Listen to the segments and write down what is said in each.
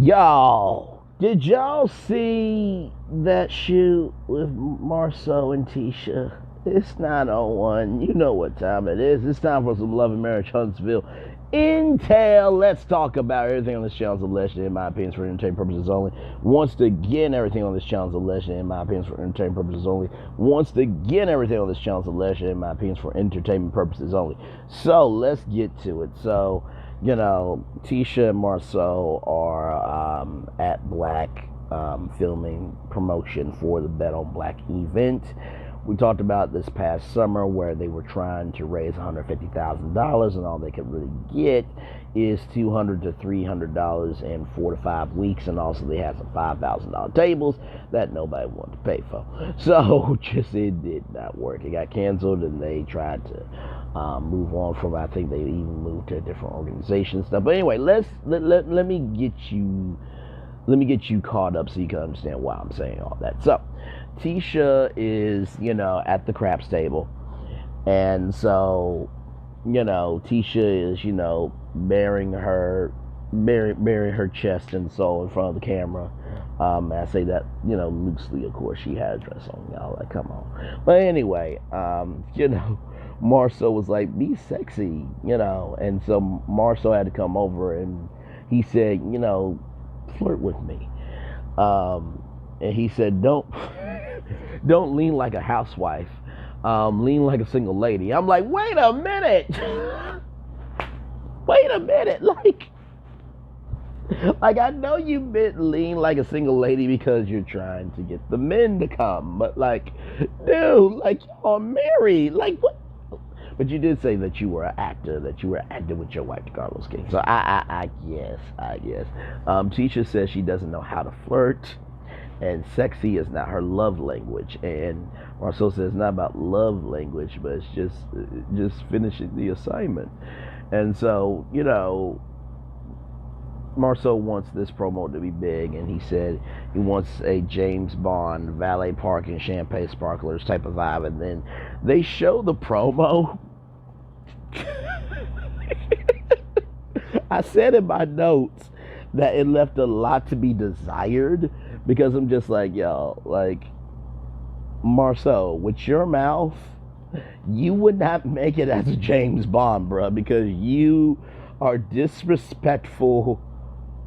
Y'all, did y'all see that shoot with Marsau and Tisha? It's 9:01. You know what time it is. It's time for some Love and Marriage Huntsville intel. Let's talk about everything on this channel is alleged, in my opinion, for entertainment purposes only. Once again, everything on this channel is alleged, in my opinion, for entertainment purposes only. Once again, everything on this channel is alleged, in my opinion, for entertainment purposes only. So let's get to it. So, you know, Tisha and Marsau are at Blaque filming promotion for the Bet on Blaque event. We talked about this past summer where they were trying to raise $150,000 and all they could really get is $200 to $300 in 4 to 5 weeks, and also they had some $5,000 tables that nobody wanted to pay for. So it did not work. It got canceled, and they tried to move on from. I think they even moved to a different organization and stuff. But anyway, let me get you caught up so you can understand why I'm saying all that. So Tisha is, at the craps table, and so, Tisha is, bearing her chest and soul in front of the camera. I say that, loosely, of course. She had a dress on, y'all. Like, come on. But anyway, Marsau was like, be sexy, and so Marsau had to come over, and he said, flirt with me. And he said, don't lean like a housewife. Lean like a single lady. I'm like, wait a minute. Wait a minute. Like I know you meant lean like a single lady because you're trying to get the men to come. But dude, y'all married. What? But you did say that you were an actor, that you were acting with your wife, Carlos King. So I guess. Tisha says she doesn't know how to flirt, and sexy is not her love language. And Marsau says it's not about love language, but it's just finishing the assignment. And so, Marsau wants this promo to be big, and he said he wants a James Bond valet parking champagne sparklers type of vibe. And then they show the promo. I said in my notes that it left a lot to be desired, because I'm just like, yo, Marsau, with your mouth, you would not make it as a James Bond, bro, because you are disrespectful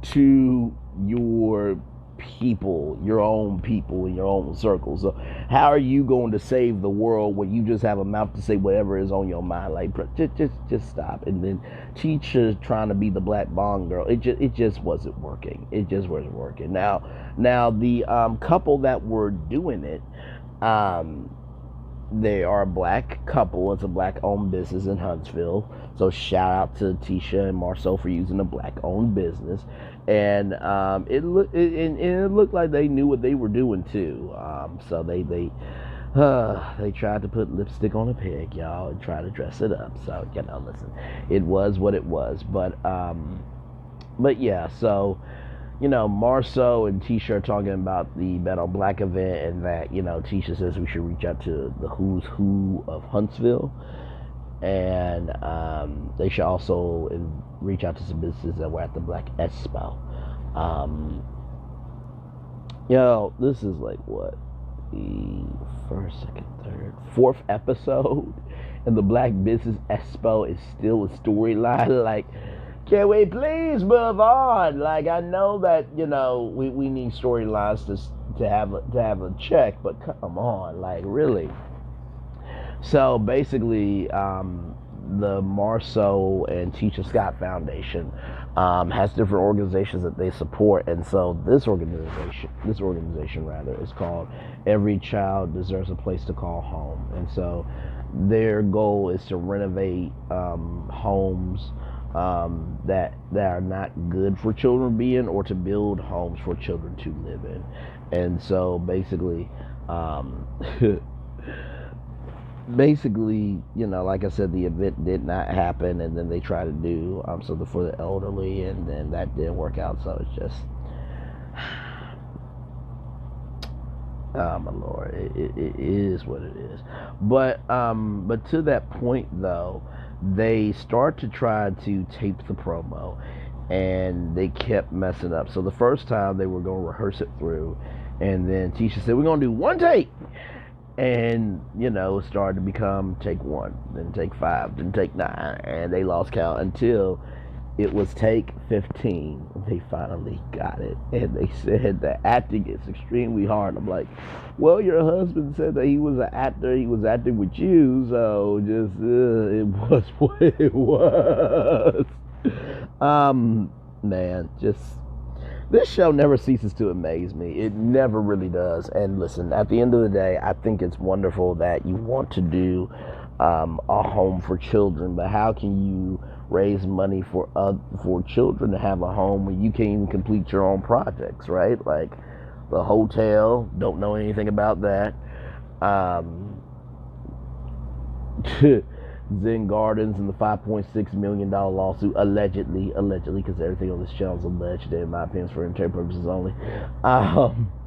to your people, your own people in your own circle. So how are you going to save the world when you just have a mouth to say whatever is on your mind? Just stop. And then Tisha trying to be the black Bond girl, it just wasn't working. It just wasn't working. Now the couple that were doing it, they are a black couple. It's a black-owned business in Huntsville. So shout out to Tisha and Marsau for using a black-owned business. And it looked like they knew what they were doing too. So they tried to put lipstick on a pig, y'all, and try to dress it up. So listen, it was what it was. But yeah. So Marsau and Tisha are talking about the Bet on Blaque event, and that Tisha says we should reach out to the who's who of Huntsville, and they should also reach out to some businesses that were at the Blaque Expo. This is what, the first, second, third, fourth episode, and the Blaque Business Expo is still a storyline. Can we please move on? I know that we need storylines to have a check, but come on, really. So basically, the Marsau and Tisha Scott Foundation has different organizations that they support, and so this organization rather is called Every Child Deserves a Place to Call Home, and so their goal is to renovate homes that are not good for children to be in, or to build homes for children to live in. And so basically, like I said, the event did not happen, and then they tried to do something for the elderly, and then that didn't work out. So it's just, oh my Lord, it is what it is. But to that point though, they start to try to tape the promo, and they kept messing up. So the first time they were going to rehearse it through, and then Tisha said, we're going to do one take. And, it started to become take 1, then take 5, then take 9, and they lost count until it was take 15. They finally got it. And they said that acting is extremely hard. I'm like, well, your husband said that he was an actor. He was acting with you. So just, it was what it was. Man, just, this show never ceases to amaze me. It never really does. And listen, at the end of the day, I think it's wonderful that you want to do a home for children. But how can you raise money for children to have a home when you can't even complete your own projects, right? Like the hotel, don't know anything about that. Zen Gardens and the $5.6 million lawsuit, allegedly, because everything on this channel is alleged, in my opinion, for entertainment purposes only,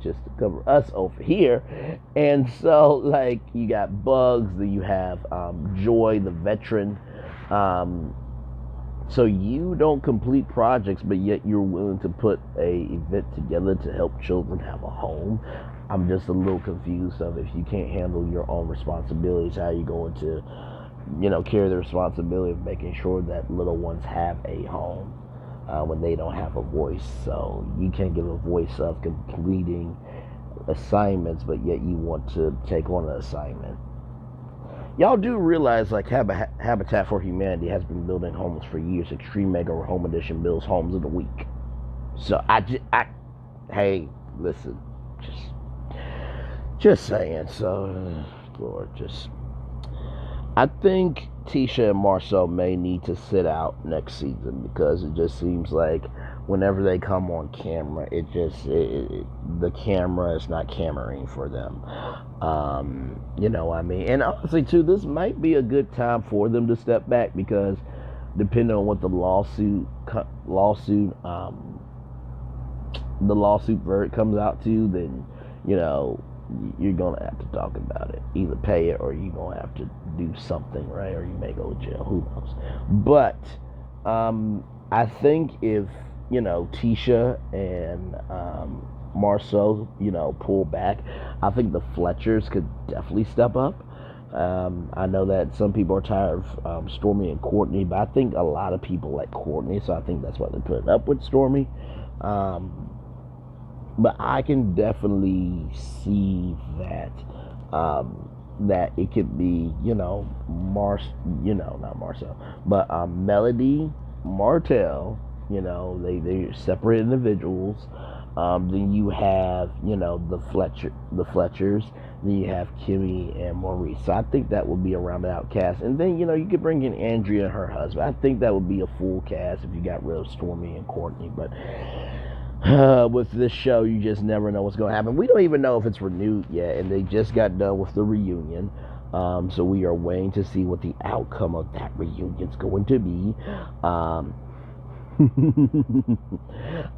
just to cover us over here. And so, like, you got Bugs, then you have Joy, the veteran. So you don't complete projects, but yet you're willing to put a event together to help children have a home. I'm just a little confused of, if you can't handle your own responsibilities, how are you going to carry the responsibility of making sure that little ones have a home when they don't have a voice. So you can't give a voice of completing assignments, but yet you want to take on an assignment. Y'all do realize, like, Habitat for Humanity has been building homes for years. Extreme Mega Home Edition builds homes in a week. So hey, listen, just saying. So, Lord, I think Tisha and Marsau may need to sit out next season, because it just seems like whenever they come on camera, the camera is not cameraing for them. And honestly, too, this might be a good time for them to step back, because depending on what the lawsuit verdict comes out to, then you're gonna have to talk about it. Either pay it, or you're gonna have to do something, right? Or you may go to jail. Who knows? But I think if Tisha and Marsau pull back, I think the Fletchers could definitely step up. I know that some people are tired of Stormy and Courtney, but I think a lot of people like Courtney, so I think that's why they're putting up with Stormy. But I can definitely see that that it could be, not Marsau, but Melody, Martell. They're separate individuals. Then you have, the Fletchers. Then you have Kimmy and Maurice. So I think that would be a rounded out cast. And then, you could bring in Andrea and her husband. I think that would be a full cast if you got rid of Stormy and Courtney. But with this show, you just never know what's going to happen. We don't even know if it's renewed yet, and they just got done with the reunion. So we are waiting to see what the outcome of that reunion is going to be.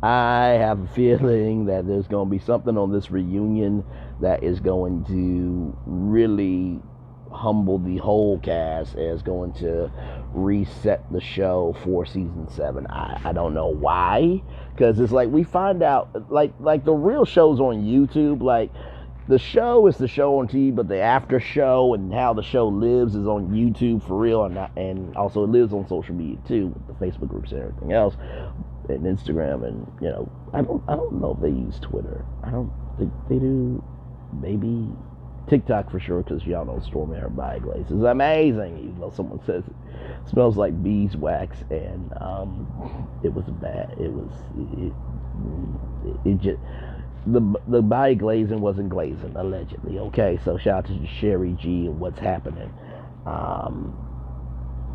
I have a feeling that there's going to be something on this reunion that is going to really humble the whole cast, and is going to reset the show for season 7. I don't know why, because it's like we find out, like the real shows on YouTube, like the show is the show on TV, but the after show and how the show lives is on YouTube for real, and also it lives on social media too, with the Facebook groups and everything else, and Instagram, and I don't know if they use Twitter. I don't think they do. Maybe TikTok for sure, because y'all know Stormy and her body glaze is amazing, even though someone says it smells like beeswax, and it was bad. It just, the body glazing wasn't glazing, allegedly. Okay, so shout out to Sherry G and what's happening.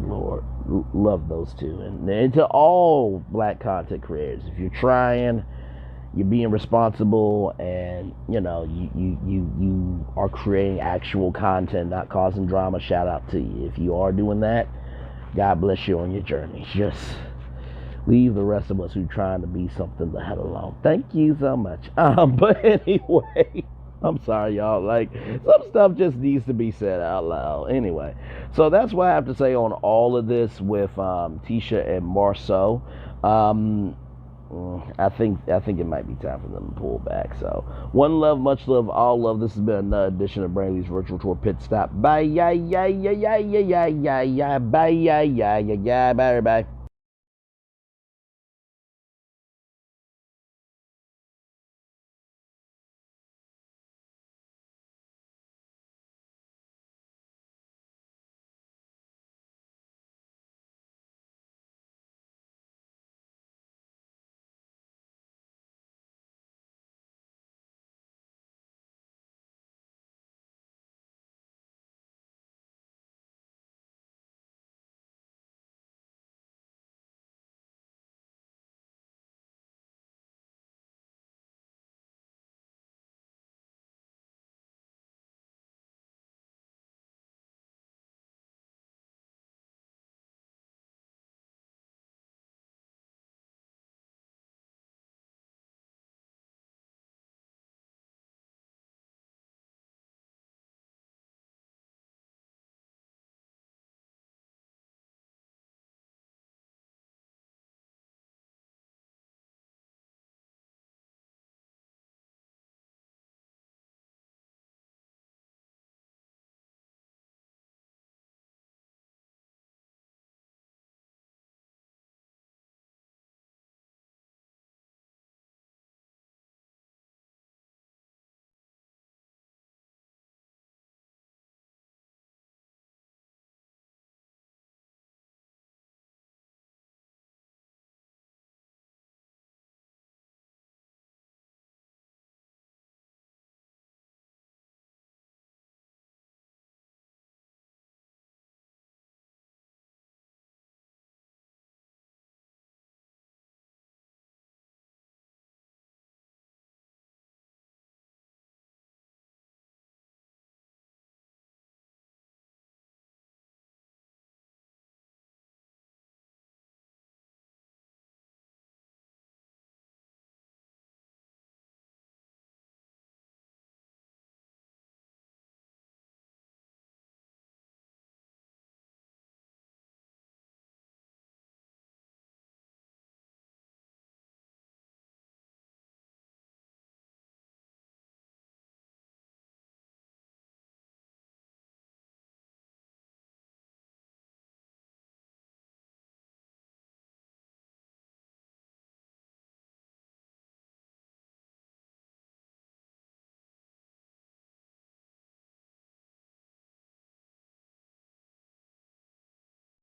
Lord, love those two, and to all black content creators, if you're trying, you're being responsible, and you are creating actual content, not causing drama, shout out to you. If you are doing that, God bless you on your journey. Just leave the rest of us who trying to be something the hell alone. Thank you so much. But anyway, I'm sorry, y'all. Like, some stuff just needs to be said out loud. Anyway, so that's what I have to say on all of this with Tisha and Marsau. Um, I think it might be time for them to pull back. So, one love, much love, all love. This has been another edition of Brantley's Virtual Tour Pit Stop. Bye, yeah, yeah, yeah, yeah, yeah, yeah, yeah, yeah, bye, yeah, yeah, yeah, yeah, bye, everybody.